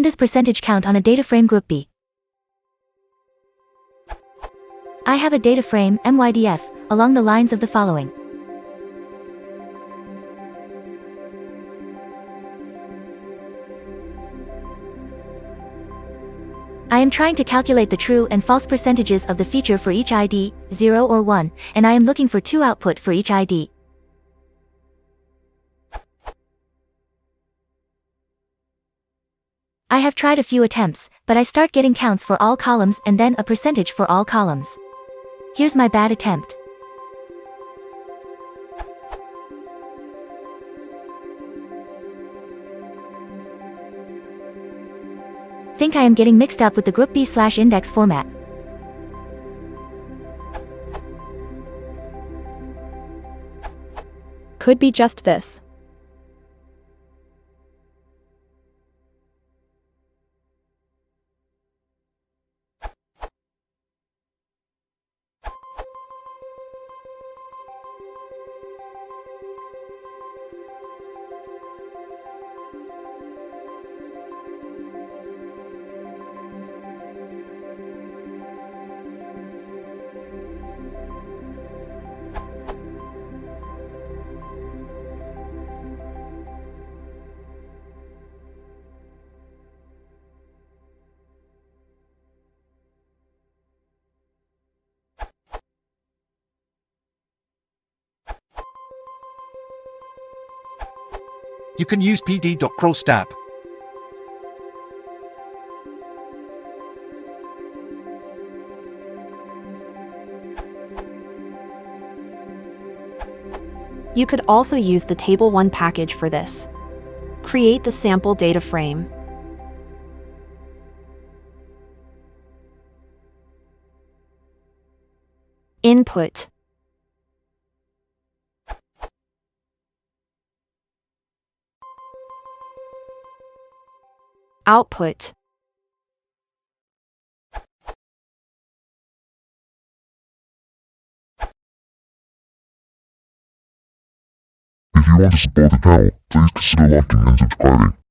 Pandas percentage count on a DataFrame Groupby. I have a DataFrame MYDF along the lines of the following. I am trying to calculate the true and false percentages of the feature for each ID, 0 or 1, and I am looking for 2 output for each ID. I have tried a few attempts, but I start getting counts for all columns and then a percentage for all columns. Here's my bad attempt. Think I am getting mixed up with the Groupby/index format. Could be just this. You can use pd.crawlstab. You could also use the Table 1 package for this. Create the sample data frame. Input. Output. If you want to support the channel, please consider liking and subscribing.